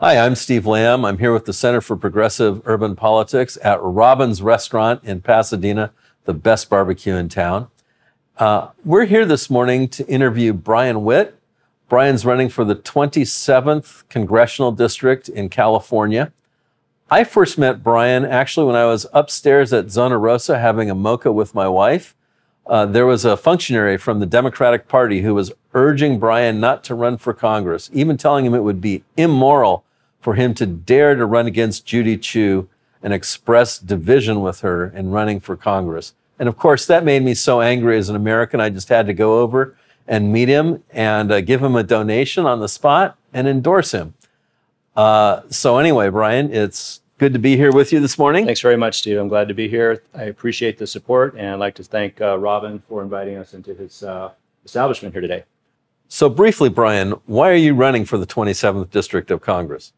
Hi, I'm Steve Lamb. I'm here with the Center for Progressive Urban Politics at Robin's Restaurant in Pasadena, the best barbecue in town. We're here this morning to interview Bryan Witt. Bryan's running for the 27th Congressional District in California. I first met Bryan actually when I was upstairs at Zona Rosa having a mocha with my wife. There was a functionary from the Democratic Party who was urging Bryan not to run for Congress, even telling him it would be immoral for him to dare to run against Judy Chu and express division with her in running for Congress. And of course, that made me so angry as an American, I just had to go over and meet him and give him a donation on the spot and endorse him. So anyway, Bryan, it's good to be here with you this morning. Thanks very much, Steve. I'm glad to be here. I appreciate the support, and I'd like to thank Robin for inviting us into his establishment here today. So briefly, Bryan, why are you running for the 27th District of Congress?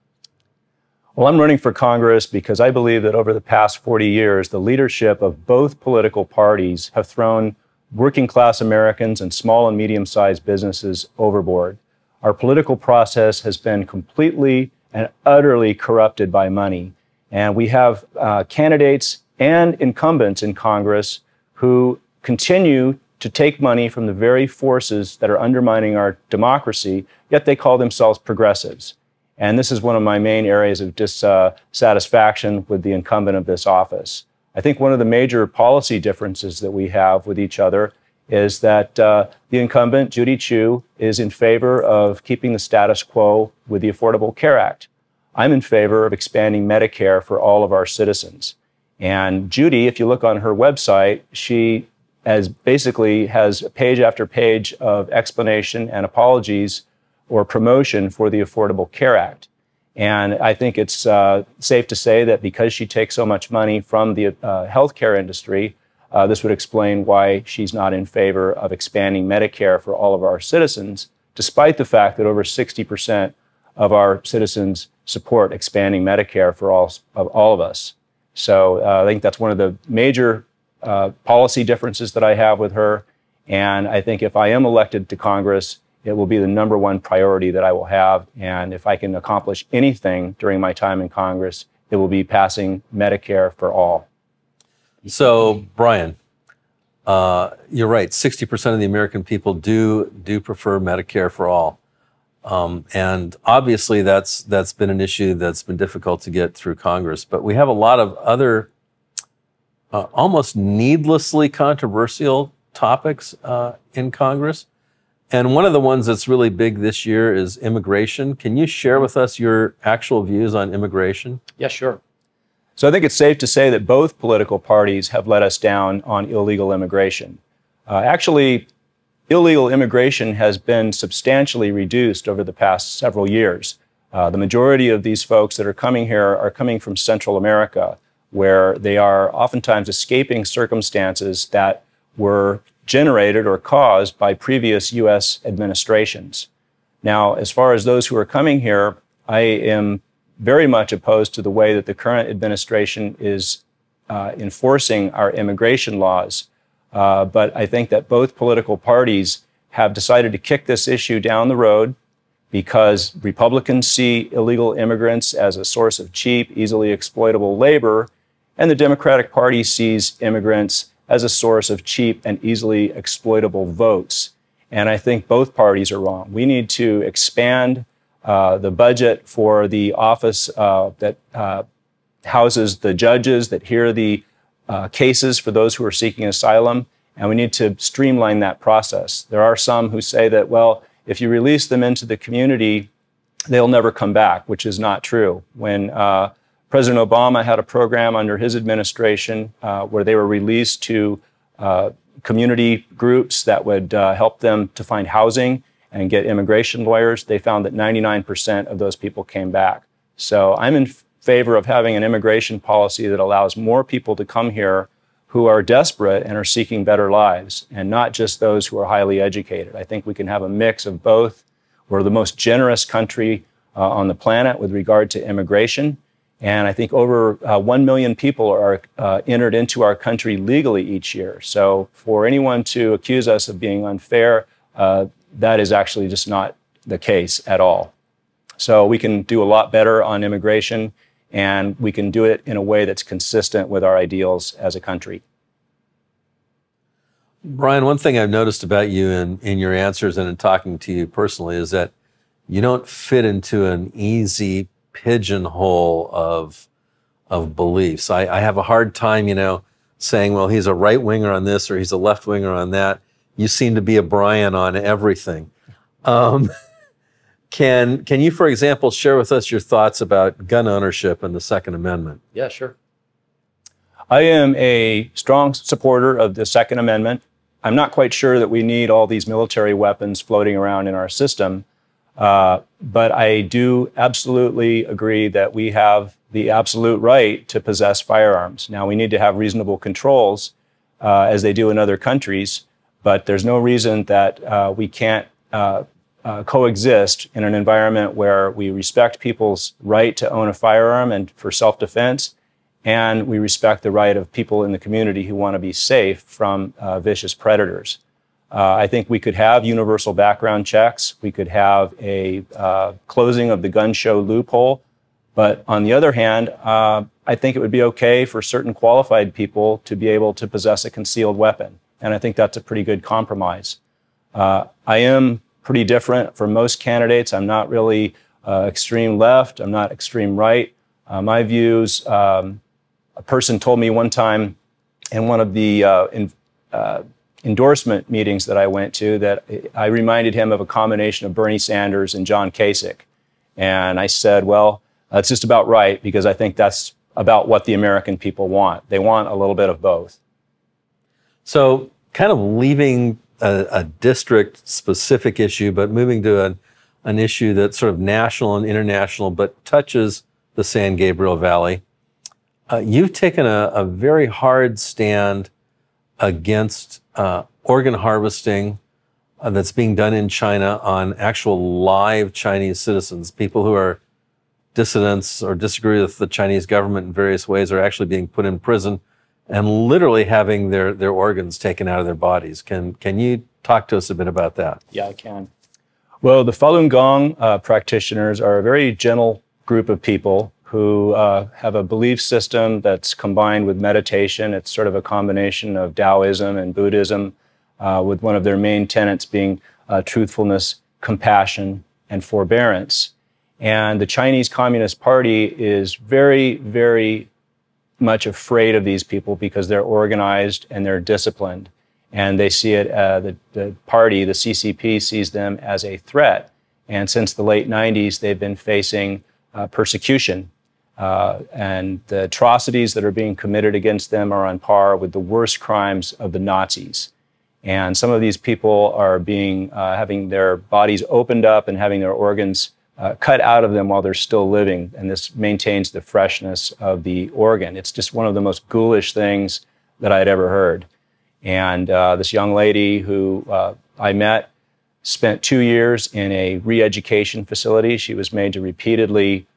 Well, I'm running for Congress because I believe that over the past 40 years, the leadership of both political parties have thrown working class Americans and small and medium-sized businesses overboard. Our political process has been completely and utterly corrupted by money. And we have candidates and incumbents in Congress who continue to take money from the very forces that are undermining our democracy, yet they call themselves progressives. And this is one of my main areas of dissatisfaction with the incumbent of this office. I think one of the major policy differences that we have with each other is that the incumbent, Judy Chu, is in favor of keeping the status quo with the Affordable Care Act. I'm in favor of expanding Medicare for all of our citizens. And Judy, if you look on her website, she basically has page after page of explanation and apologies or promotion for the Affordable Care Act. And I think it's safe to say that because she takes so much money from the healthcare industry, this would explain why she's not in favor of expanding Medicare for all of our citizens, despite the fact that over 60% of our citizens support expanding Medicare for all of us. So I think that's one of the major policy differences that I have with her. And I think if I am elected to Congress, it will be the #1 priority that I will have. And if I can accomplish anything during my time in Congress, it will be passing Medicare for all. So, Bryan, you're right. 60% of the American people do prefer Medicare for all. And obviously that's been an issue that's been difficult to get through Congress. But we have a lot of other almost needlessly controversial topics in Congress. And one of the ones that's really big this year is immigration. Can you share with us your actual views on immigration? Yeah, sure. So I think it's safe to say that both political parties have let us down on illegal immigration. Actually, illegal immigration has been substantially reduced over the past several years. The majority of these folks that are coming here are coming from Central America, where they are oftentimes escaping circumstances that were generated or caused by previous U.S. administrations. Now, as far as those who are coming here, I am very much opposed to the way that the current administration is enforcing our immigration laws. But I think that both political parties have decided to kick this issue down the road because Republicans see illegal immigrants as a source of cheap, easily exploitable labor, and the Democratic Party sees immigrants as a source of cheap and easily exploitable votes. And I think both parties are wrong. We need to expand the budget for the office that houses the judges that hear the cases for those who are seeking asylum, and we need to streamline that process. There are some who say that, well, if you release them into the community, they'll never come back, which is not true. When President Obama had a program under his administration where they were released to community groups that would help them to find housing and get immigration lawyers, they found that 99% of those people came back. So I'm in favor of having an immigration policy that allows more people to come here who are desperate and are seeking better lives, and not just those who are highly educated. I think we can have a mix of both. We're the most generous country on the planet with regard to immigration. And I think over 1 million people are entered into our country legally each year. So for anyone to accuse us of being unfair, that is actually just not the case at all. So we can do a lot better on immigration, and we can do it in a way that's consistent with our ideals as a country. Bryan, one thing I've noticed about you in your answers and in talking to you personally is that you don't fit into an easy pigeonhole of beliefs. I have a hard time, saying, well, he's a right-winger on this or he's a left-winger on that. You seem to be a Bryan on everything. Can you, for example, share with us your thoughts about gun ownership and the Second Amendment? Yeah, sure. I am a strong supporter of the Second Amendment. I'm not quite sure that we need all these military weapons floating around in our system, but I do absolutely agree that we have the absolute right to possess firearms. Now, we need to have reasonable controls, as they do in other countries, but there's no reason that we can't coexist in an environment where we respect people's right to own a firearm and for self-defense, and we respect the right of people in the community who want to be safe from vicious predators. I think we could have universal background checks. We could have a closing of the gun show loophole. But on the other hand, I think it would be okay for certain qualified people to be able to possess a concealed weapon. And I think that's a pretty good compromise. I am pretty different from most candidates. I'm not really extreme left. I'm not extreme right. My views, a person told me one time in one of the endorsement meetings that I went to that I reminded him of a combination of Bernie Sanders and John Kasich. And I said, well, that's just about right, because I think that's about what the American people want. They want a little bit of both. So kind of leaving a district-specific issue, but moving to an issue that's sort of national and international, but touches the San Gabriel Valley. You've taken a very hard stand against organ harvesting that's being done in China on actual live Chinese citizens. People who are dissidents or disagree with the Chinese government in various ways are actually being put in prison and literally having their organs taken out of their bodies. Can you talk to us a bit about that? Yeah, I can. Well, the Falun Gong practitioners are a very gentle group of people who have a belief system that's combined with meditation. It's sort of a combination of Taoism and Buddhism, with one of their main tenets being truthfulness, compassion, and forbearance. And the Chinese Communist Party is very, very much afraid of these people because they're organized and they're disciplined. And they see it, the party, the CCP, sees them as a threat. And since the late 90s, they've been facing persecution. And the atrocities that are being committed against them are on par with the worst crimes of the Nazis. And some of these people are being having their bodies opened up and having their organs cut out of them while they're still living. And this maintains the freshness of the organ. It's just one of the most ghoulish things that I'd ever heard. And this young lady who I met spent 2 years in a re-education facility. She was made to repeatedly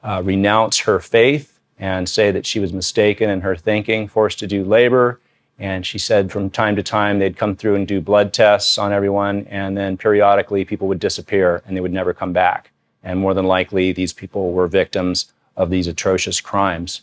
renounce her faith and say that she was mistaken in her thinking, forced to do labor. And she said from time to time they'd come through and do blood tests on everyone, and then periodically people would disappear and they would never come back. And more than likely, these people were victims of these atrocious crimes.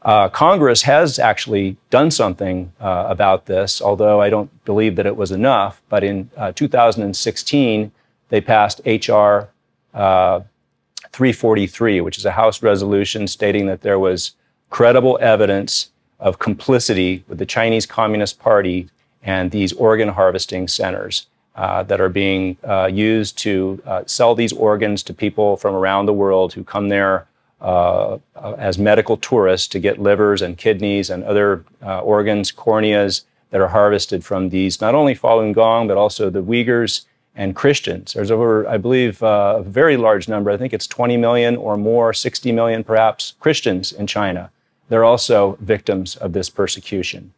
Congress has actually done something about this, although I don't believe that it was enough. But in 2016, they passed H.R. 343, which is a House resolution stating that there was credible evidence of complicity with the Chinese Communist Party and these organ harvesting centers that are being used to sell these organs to people from around the world who come there as medical tourists to get livers and kidneys and other organs, corneas that are harvested from these, not only Falun Gong, but also the Uyghurs and Christians. There's over, I believe, a very large number, I think it's 20 million or more, 60 million perhaps, Christians in China. They're also victims of this persecution.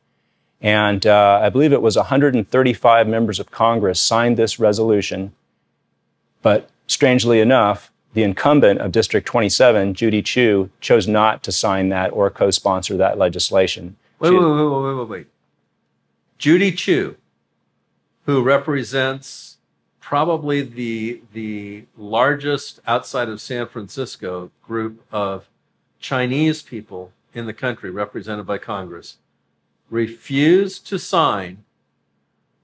And I believe it was 135 members of Congress signed this resolution, but strangely enough, the incumbent of District 27, Judy Chu, chose not to sign that or co-sponsor that legislation. Wait. Judy Chu, who represents probably the largest outside of San Francisco group of Chinese people in the country represented by Congress refused to sign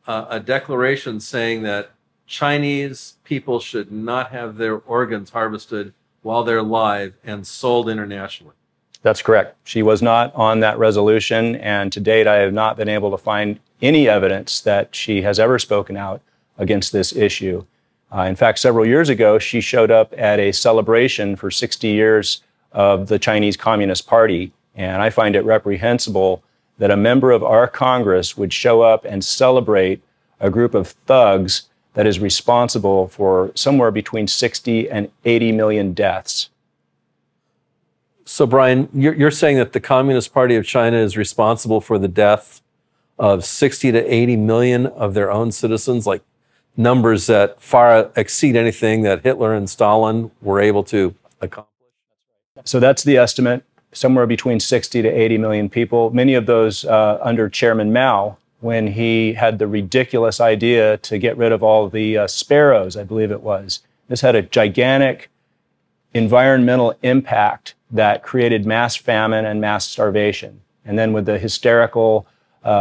a declaration saying that Chinese people should not have their organs harvested while they're alive and sold internationally. That's correct. She was not on that resolution, and to date I have not been able to find any evidence that she has ever spoken out against this issue. In fact, several years ago, she showed up at a celebration for 60 years of the Chinese Communist Party, and I find it reprehensible that a member of our Congress would show up and celebrate a group of thugs that is responsible for somewhere between 60 and 80 million deaths. So, Bryan, you're saying that the Communist Party of China is responsible for the death of 60 to 80 million of their own citizens, like numbers that far exceed anything that Hitler and Stalin were able to accomplish? So that's the estimate, somewhere between 60 to 80 million people, many of those under Chairman Mao, when he had the ridiculous idea to get rid of all the sparrows, I believe it was. This had a gigantic environmental impact that created mass famine and mass starvation. And then with the hysterical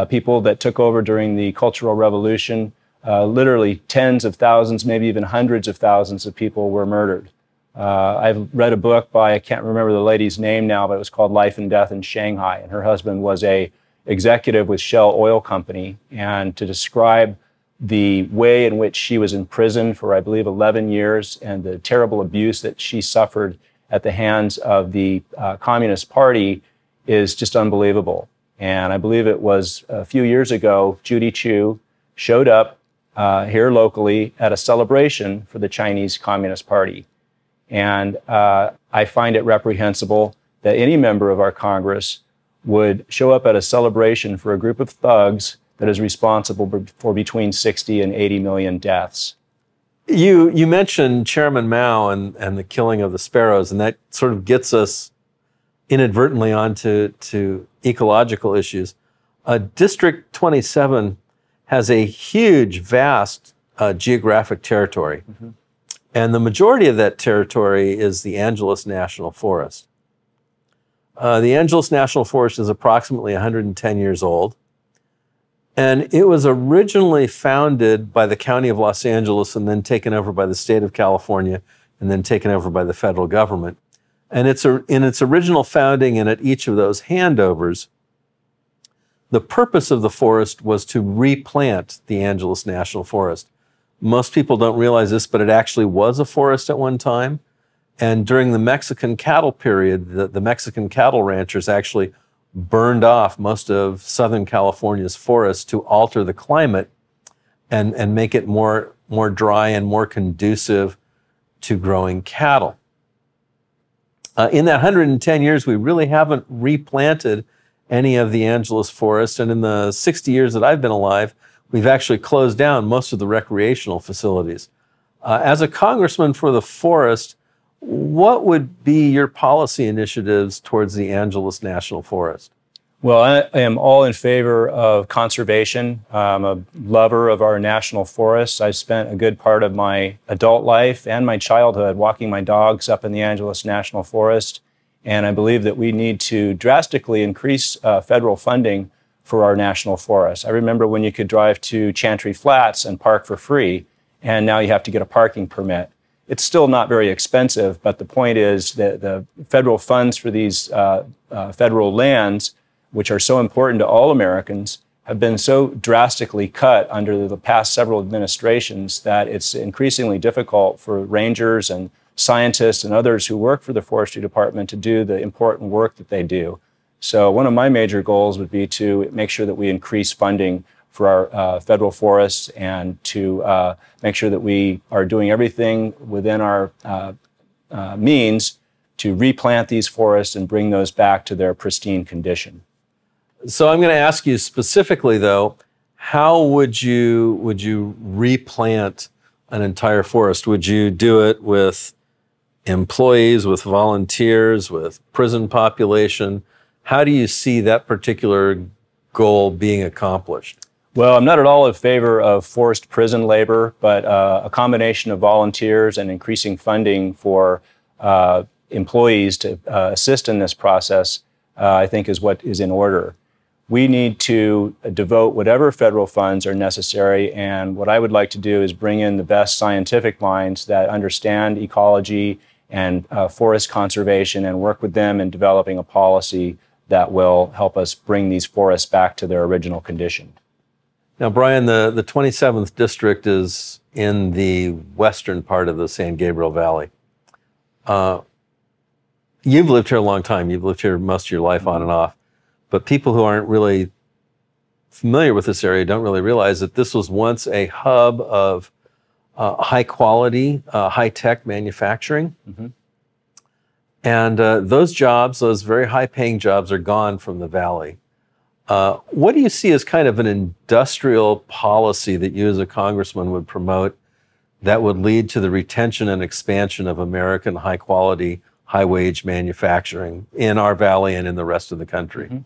people that took over during the Cultural Revolution, literally tens of thousands, maybe even hundreds of thousands of people were murdered. I've read a book by, I can't remember the lady's name now, but it was called Life and Death in Shanghai. And her husband was a executive with Shell Oil Company. And to describe the way in which she was in prison for, I believe, 11 years and the terrible abuse that she suffered at the hands of the Communist Party is just unbelievable. And I believe it was a few years ago, Judy Chu showed up here locally at a celebration for the Chinese Communist Party. And I find it reprehensible that any member of our Congress would show up at a celebration for a group of thugs that is responsible for between 60 and 80 million deaths. You mentioned Chairman Mao and the killing of the sparrows, and that sort of gets us inadvertently onto ecological issues. District 27 has a huge, vast geographic territory. Mm-hmm. And the majority of that territory is the Angeles National Forest. The Angeles National Forest is approximately 110 years old. And it was originally founded by the County of Los Angeles and then taken over by the state of California and then taken over by the federal government. And in its original founding and at each of those handovers, the purpose of the forest was to replant the Angeles National Forest. Most people don't realize this, but it actually was a forest at one time. And during the Mexican cattle period, the Mexican cattle ranchers actually burned off most of Southern California's forests to alter the climate and make it more dry and more conducive to growing cattle. In that 110 years, we really haven't replanted any of the Angeles forest. And in the 60 years that I've been alive, we've actually closed down most of the recreational facilities. As a congressman for the forest, what would be your policy initiatives towards the Angeles National Forest? Well, I am all in favor of conservation. I'm a lover of our national forests. I spent a good part of my adult life and my childhood walking my dogs up in the Angeles National Forest. And I believe that we need to drastically increase federal funding for our national forests. I remember when you could drive to Chantry Flats and park for free, and now you have to get a parking permit. It's still not very expensive, but the point is that the federal funds for these federal lands, which are so important to all Americans, have been so drastically cut under the past several administrations that it's increasingly difficult for rangers and scientists and others who work for the Forestry Department to do the important work that they do. So one of my major goals would be to make sure that we increase funding for our federal forests and to make sure that we are doing everything within our means to replant these forests and bring those back to their pristine condition. So I'm going to ask you specifically, though, how would you replant an entire forest? Would you do it with employees, with volunteers, with prison population? How do you see that particular goal being accomplished? Well, I'm not at all in favor of forced prison labor, but a combination of volunteers and increasing funding for employees to assist in this process, I think is what is in order. We need to devote whatever federal funds are necessary, and what I would like to do is bring in the best scientific minds that understand ecology and forest conservation and work with them in developing a policy that will help us bring these forests back to their original condition. Now, Bryan, the 27th District is in the western part of the San Gabriel Valley. You've lived here a long time. You've lived here most of your life on and off. But people who aren't really familiar with this area don't really realize that this was once a hub of high-quality, high-tech manufacturing. Mm-hmm. And those jobs, those very high-paying jobs, are gone from the valley. What do you see as kind of an industrial policy that you as a congressman would promote that would lead to the retention and expansion of American high-quality, high-wage manufacturing in our valley and in the rest of the country? Mm-hmm.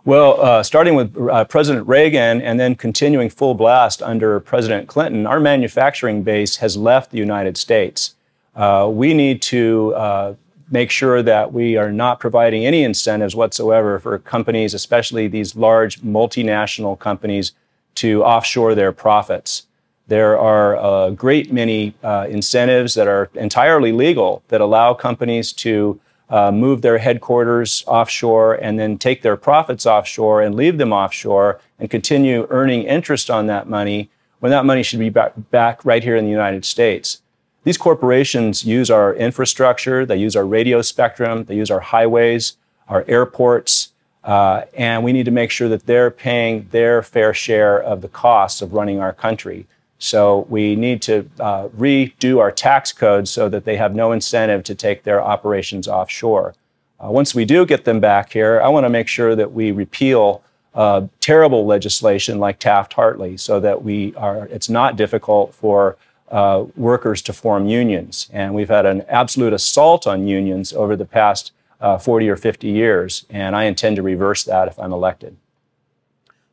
Well, starting with President Reagan and then continuing full blast under President Clinton, our manufacturing base has left the United States. We need to make sure that we are not providing any incentives whatsoever for companies, especially these large multinational companies, to offshore their profits. There are a great many incentives that are entirely legal that allow companies to move their headquarters offshore and then take their profits offshore and leave them offshore and continue earning interest on that money when that money should be back right here in the United States. These corporations use our infrastructure, they use our radio spectrum, they use our highways, our airports, and we need to make sure that they're paying their fair share of the costs of running our country. So we need to redo our tax code so that they have no incentive to take their operations offshore. Once we do get them back here, I want to make sure that we repeal terrible legislation like Taft Hartley so that it's not difficult for workers to form unions. And we've had an absolute assault on unions over the past 40 or 50 years, and I intend to reverse that if I'm elected.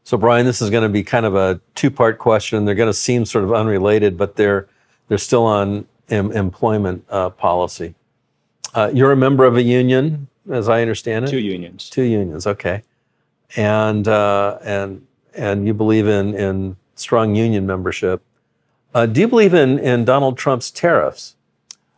So, Bryan, this is going to be kind of a two-part question. They're going to seem sort of unrelated, but they're still on employment policy. You're a member of a union, as I understand it? Two unions. Two unions, okay. And you believe in strong union membership. Do you believe in Donald Trump's tariffs?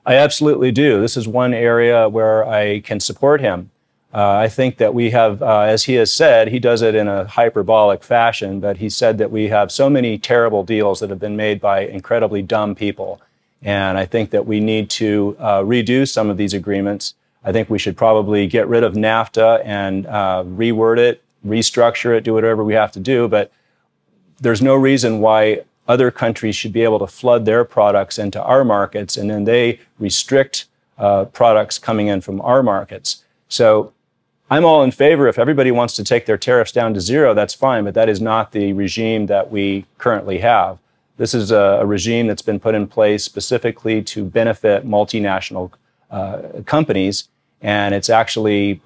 I absolutely do. This is one area where I can support him. I think that we have, as he has said, he does it in a hyperbolic fashion, but he said that we have so many terrible deals that have been made by incredibly dumb people. And I think that we need to redo some of these agreements. I think we should probably get rid of NAFTA and reword it, restructure it, do whatever we have to do. But there's no reason why other countries should be able to flood their products into our markets, and then they restrict products coming in from our markets. So I'm all in favor. If everybody wants to take their tariffs down to zero, that's fine, but that is not the regime that we currently have. This is a regime that's been put in place specifically to benefit multinational companies, and it's actually,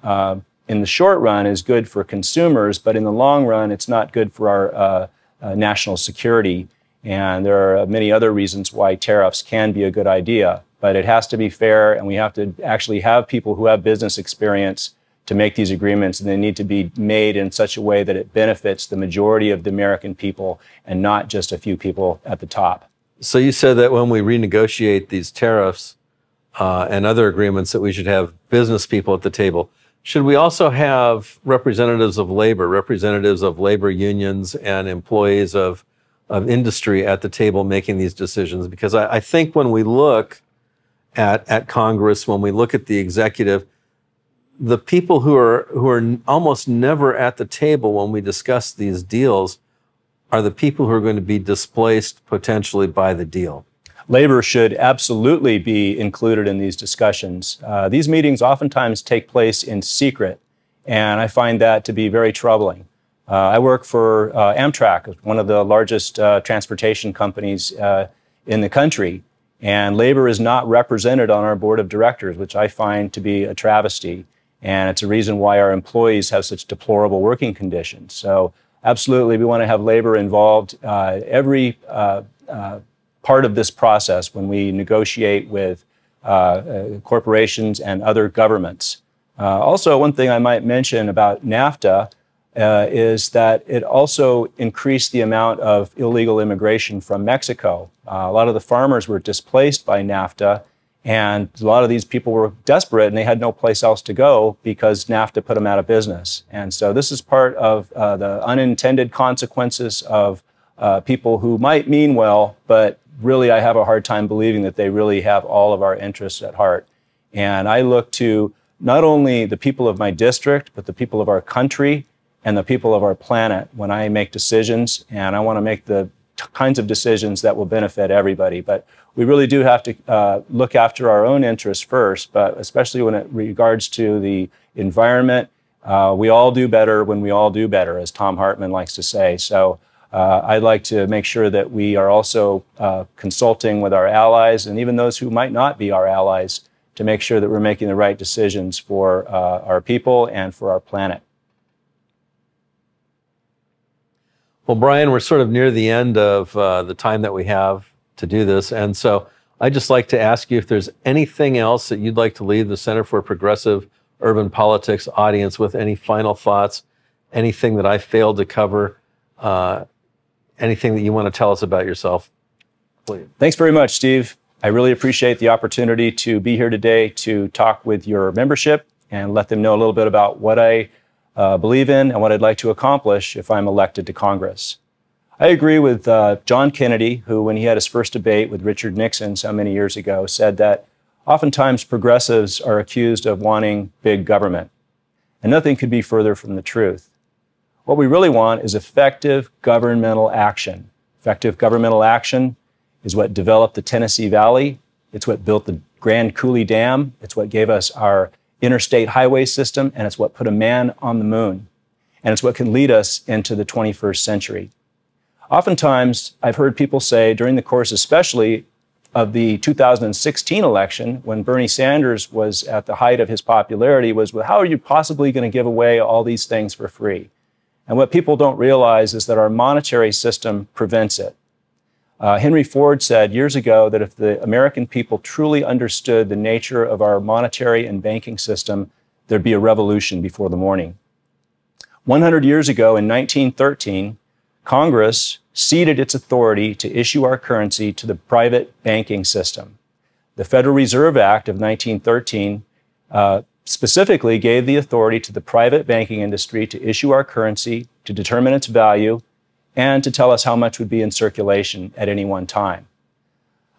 in the short run, is good for consumers, but in the long run, it's not good for our national security. And there are many other reasons why tariffs can be a good idea, but it has to be fair, and we have to actually have people who have business experience to make these agreements, and they need to be made in such a way that it benefits the majority of the American people and not just a few people at the top. So you said that when we renegotiate these tariffs and other agreements that we should have business people at the table. Should we also have representatives of labor unions and employees of industry at the table making these decisions? Because I think when we look at Congress, when we look at the executive, the people who are almost never at the table when we discuss these deals are the people who are going to be displaced potentially by the deal. Labor should absolutely be included in these discussions. These meetings oftentimes take place in secret, and I find that to be very troubling. I work for Amtrak, one of the largest transportation companies in the country, and labor is not represented on our board of directors, which I find to be a travesty. And it's a reason why our employees have such deplorable working conditions. So absolutely, we want to have labor involved every part of this process when we negotiate with corporations and other governments. Also, one thing I might mention about NAFTA is that it also increased the amount of illegal immigration from Mexico. A lot of the farmers were displaced by NAFTA, and a lot of these people were desperate and they had no place else to go because NAFTA put them out of business. And so this is part of the unintended consequences of people who might mean well, but really I have a hard time believing that they really have all of our interests at heart. And I look to not only the people of my district, but the people of our country and the people of our planet when I make decisions, and I want to make the kinds of decisions that will benefit everybody. But we really do have to look after our own interests first, but especially when it regards to the environment, we all do better when we all do better, as Tom Hartman likes to say. So I'd like to make sure that we are also consulting with our allies and even those who might not be our allies to make sure that we're making the right decisions for our people and for our planet. Well, Bryan, we're sort of near the end of the time that we have to do this. And so I'd just like to ask you if there's anything else that you'd like to leave the Center for Progressive Urban Politics audience with, any final thoughts, anything that I failed to cover, anything that you want to tell us about yourself, please. Thanks very much, Steve. I really appreciate the opportunity to be here today to talk with your membership and let them know a little bit about what I believe in and what I'd like to accomplish if I'm elected to Congress. I agree with John Kennedy, who, when he had his first debate with Richard Nixon so many years ago, said that oftentimes progressives are accused of wanting big government. And nothing could be further from the truth. What we really want is effective governmental action. Effective governmental action is what developed the Tennessee Valley. It's what built the Grand Coulee Dam. It's what gave us our interstate highway system, and it's what put a man on the moon. And it's what can lead us into the 21st century. Oftentimes, I've heard people say during the course, especially of the 2016 election, when Bernie Sanders was at the height of his popularity, was, well, how are you possibly going to give away all these things for free? And what people don't realize is that our monetary system prevents it. Henry Ford said years ago that if the American people truly understood the nature of our monetary and banking system, there'd be a revolution before the morning. 100 years ago, in 1913, Congress ceded its authority to issue our currency to the private banking system. The Federal Reserve Act of 1913 specifically gave the authority to the private banking industry to issue our currency, to determine its value, and to tell us how much would be in circulation at any one time.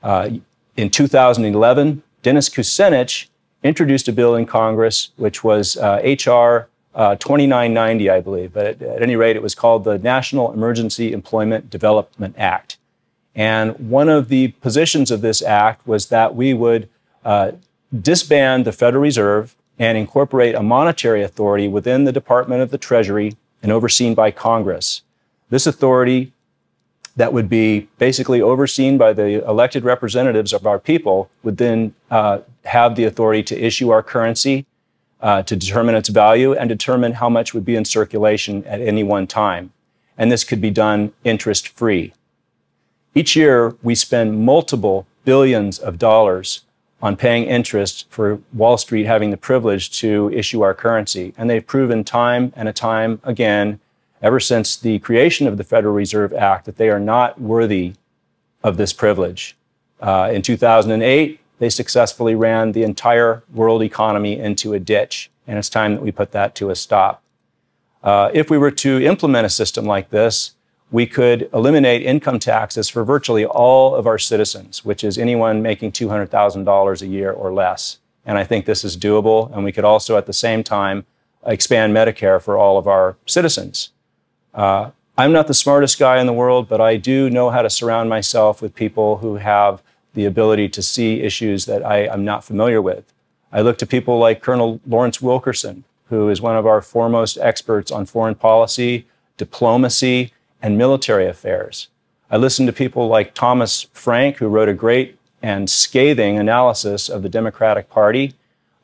In 2011, Dennis Kucinich introduced a bill in Congress, which was H.R. 2990, I believe, but at any rate, it was called the National Emergency Employment Development Act. And one of the positions of this act was that we would disband the Federal Reserve and incorporate a monetary authority within the Department of the Treasury and overseen by Congress. This authority that would be basically overseen by the elected representatives of our people would then have the authority to issue our currency, to determine its value, and determine how much would be in circulation at any one time. And this could be done interest-free. Each year, we spend multiple billions of dollars on paying interest for Wall Street having the privilege to issue our currency. And they've proven time and time again, ever since the creation of the Federal Reserve Act, that they are not worthy of this privilege. In 2008, they successfully ran the entire world economy into a ditch, and it's time that we put that to a stop. If we were to implement a system like this, we could eliminate income taxes for virtually all of our citizens, which is anyone making $200,000 a year or less. And I think this is doable, and we could also at the same time expand Medicare for all of our citizens. I'm not the smartest guy in the world, but I do know how to surround myself with people who have the ability to see issues that I'm not familiar with. I look to people like Colonel Lawrence Wilkerson, who is one of our foremost experts on foreign policy, diplomacy, and military affairs. I listen to people like Thomas Frank, who wrote a great and scathing analysis of the Democratic Party.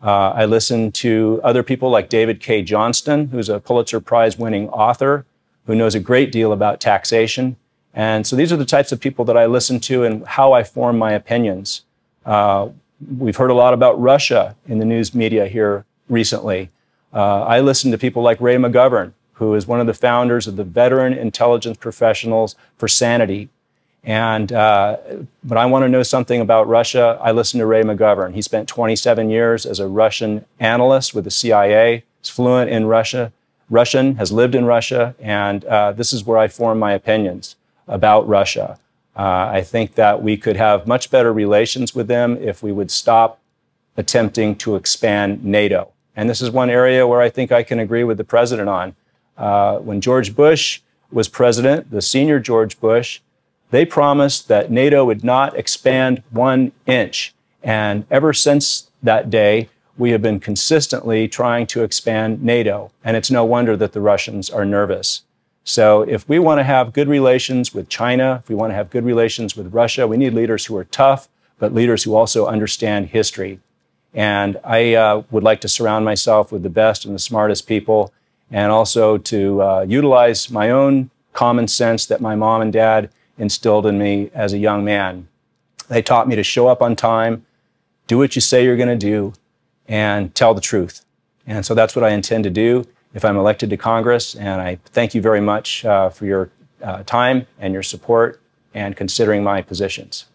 I listen to other people like David K. Johnston, who's a Pulitzer Prize-winning author, who knows a great deal about taxation. And so these are the types of people that I listen to and how I form my opinions. We've heard a lot about Russia in the news media here recently. I listen to people like Ray McGovern, who is one of the founders of the Veteran Intelligence Professionals for Sanity. And when I want to know something about Russia, I listen to Ray McGovern. He spent 27 years as a Russian analyst with the CIA. He's fluent in Russian, has lived in Russia, and this is where I form my opinions about Russia. I think that we could have much better relations with them if we would stop attempting to expand NATO. And this is one area where I think I can agree with the president on. When George Bush was president, the senior George Bush, they promised that NATO would not expand 1 inch. And ever since that day, we have been consistently trying to expand NATO. And it's no wonder that the Russians are nervous. So if we want to have good relations with China, if we want to have good relations with Russia, we need leaders who are tough, but leaders who also understand history. And I would like to surround myself with the best and the smartest people, and also to utilize my own common sense that my mom and dad instilled in me as a young man. They taught me to show up on time, do what you say you're going to do, and tell the truth. And so that's what I intend to do if I'm elected to Congress. And I thank you very much for your time and your support and considering my positions.